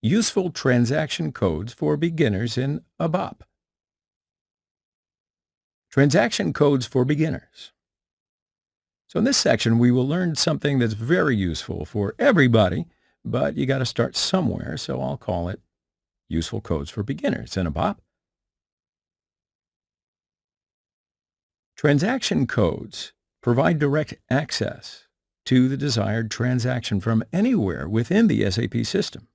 Useful transaction codes for beginners in ABAP. Transaction codes for beginners. So in this section, we will learn something that's very useful for everybody, but you got to start somewhere, so I'll call it Useful Codes for Beginners in ABAP. Transaction codes provide direct access to the desired transaction from anywhere within the SAP system.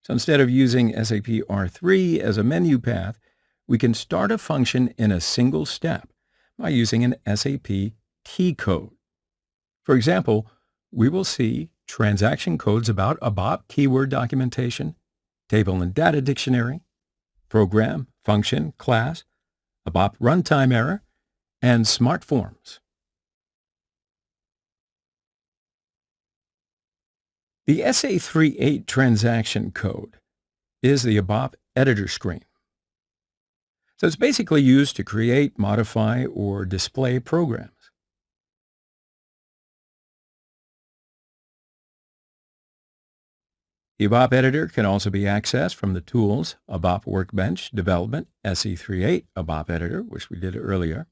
So instead of using SAP R3 as a menu path, we can start a function in a single step by using an SAP key code. For example, we will see transaction codes about ABAP keyword documentation, table and data dictionary, program, function, class, ABAP runtime error, and smart forms. The SA38 transaction code is the ABAP editor screen. So it's basically used to create, modify, or display programs. The ABAP editor can also be accessed from the tools ABAP Workbench Development SE38 ABAP Editor, which we did earlier.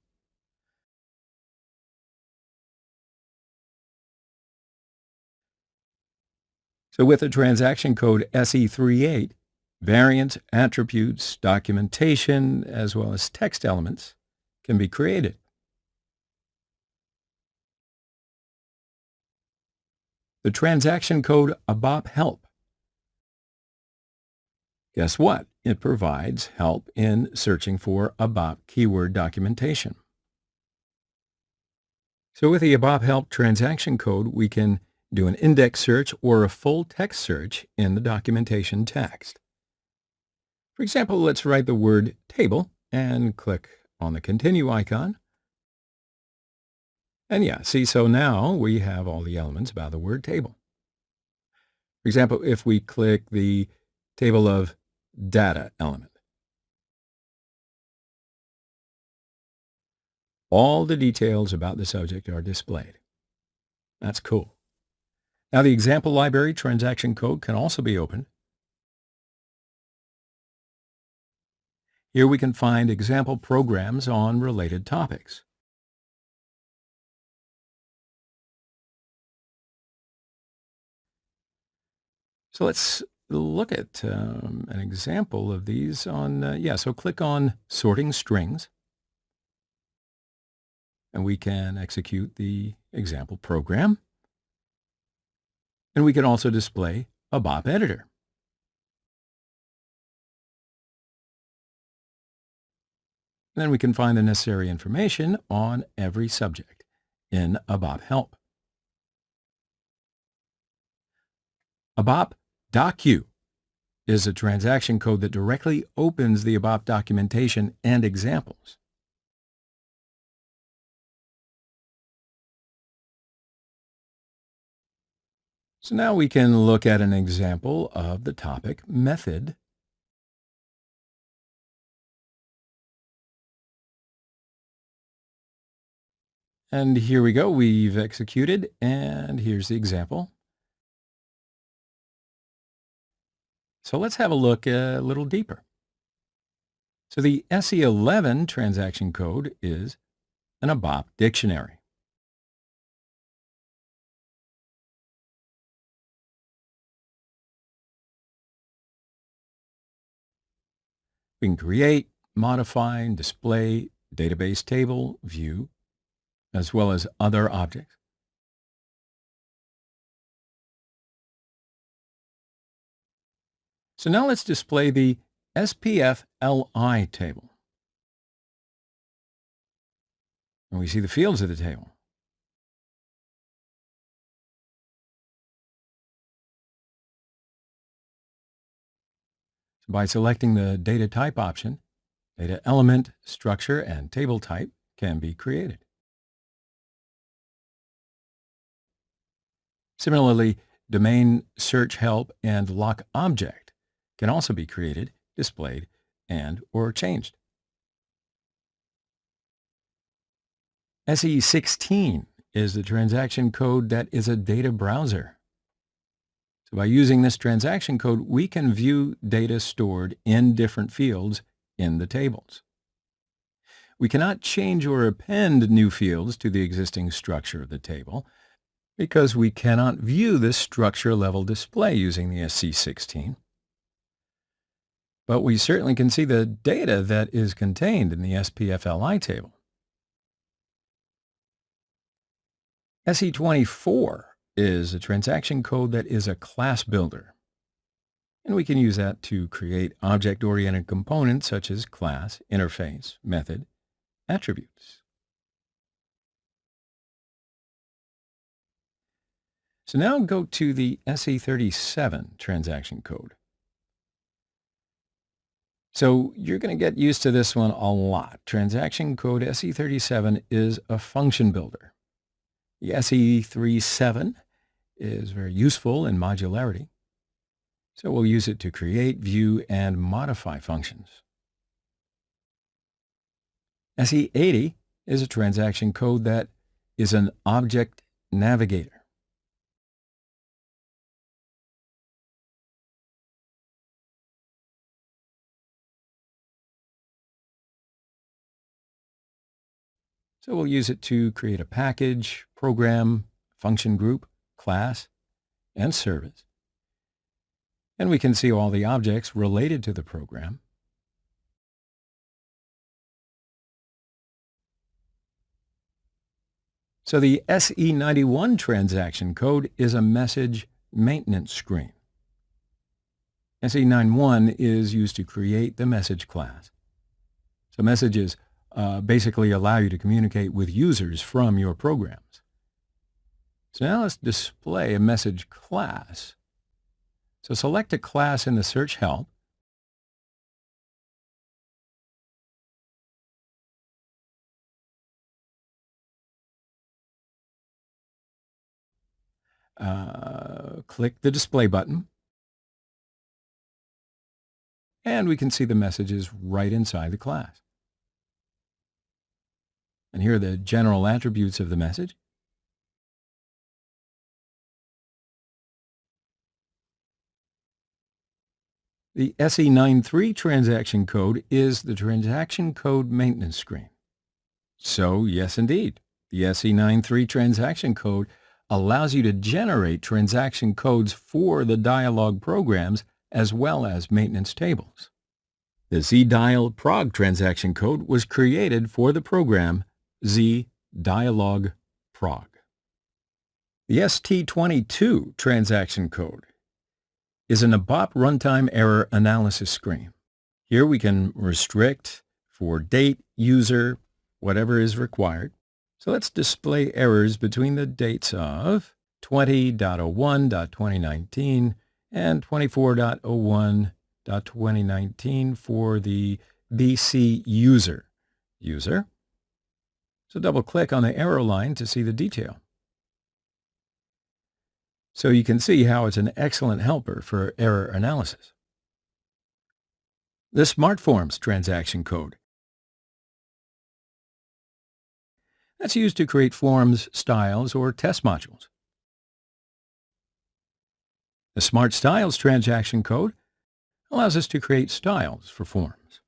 So with the transaction code SE38, variants, attributes, documentation, as well as text elements can be created. The transaction code ABAP Help. Guess what? It provides help in searching for ABAP keyword documentation. So with the ABAP Help transaction code, we can do an index search or a full text search in the documentation text. For example, let's write the word table and click on the continue icon. And yeah, see, so now we have all the elements about the word table. For example, if we click the table of data element, all the details about the subject are displayed. That's cool. Now the example library transaction code can also be opened. Here we can find example programs on related topics. So let's look at an example of these on, so click on sorting strings, and we can execute the example program. And we can also display a ABAP editor. And then we can find the necessary information on every subject in ABAP Help. ABAP Docu is a transaction code that directly opens the ABAP documentation and examples. So now we can look at an example of the topic method. And here we go. We've executed, and here's the example. So let's have a look a little deeper. So the SE11 transaction code is an ABAP dictionary. We can create, modify, and display database table, view, as well as other objects. So now let's display the SPF LI table. And we see the fields of the table. So by selecting the data type option, data element, structure, and table type can be created. Similarly, domain, search help, and lock object can also be created, displayed, and or changed. SE16 is the transaction code that is a data browser. So by using this transaction code, we can view data stored in different fields in the tables. We cannot change or append new fields to the existing structure of the table because we cannot view this structure level display using the SC16. But we certainly can see the data that is contained in the SPFLI table. SE24 is a transaction code that is a class builder. And we can use that to create object-oriented components such as class, interface, method, attributes. So now go to the SE37 transaction code. So you're going to get used to this one a lot. Transaction code SE37 is a function builder. The SE37 is very useful in modularity. So we'll use it to create, view, and modify functions. SE80 is a transaction code that is an object navigator. So we'll use it to create a package, program, function group, class, and service. And we can see all the objects related to the program. So the SE91 transaction code is a message maintenance screen. SE91 is used to create the message class. So messages basically allow you to communicate with users from your programs. So now let's display a message class. So select a class in the search help. Click the display button. And we can see the messages right inside the class. And here are the general attributes of the message. The SE93 transaction code is the transaction code maintenance screen. So yes, indeed, the SE93 transaction code allows you to generate transaction codes for the dialog programs as well as maintenance tables. The ZDialProg transaction code was created for the program ZDialogProg. The ST22 transaction code is an ABAP runtime error analysis screen. Here we can restrict for date, user, whatever is required. So let's display errors between the dates of 20.01.2019 and 24.01.2019 for the BC user. So double-click on the arrow line to see the detail. So you can see how it's an excellent helper for error analysis. The SmartForms transaction code. That's used to create forms, styles, or test modules. The SmartStyles transaction code allows us to create styles for forms.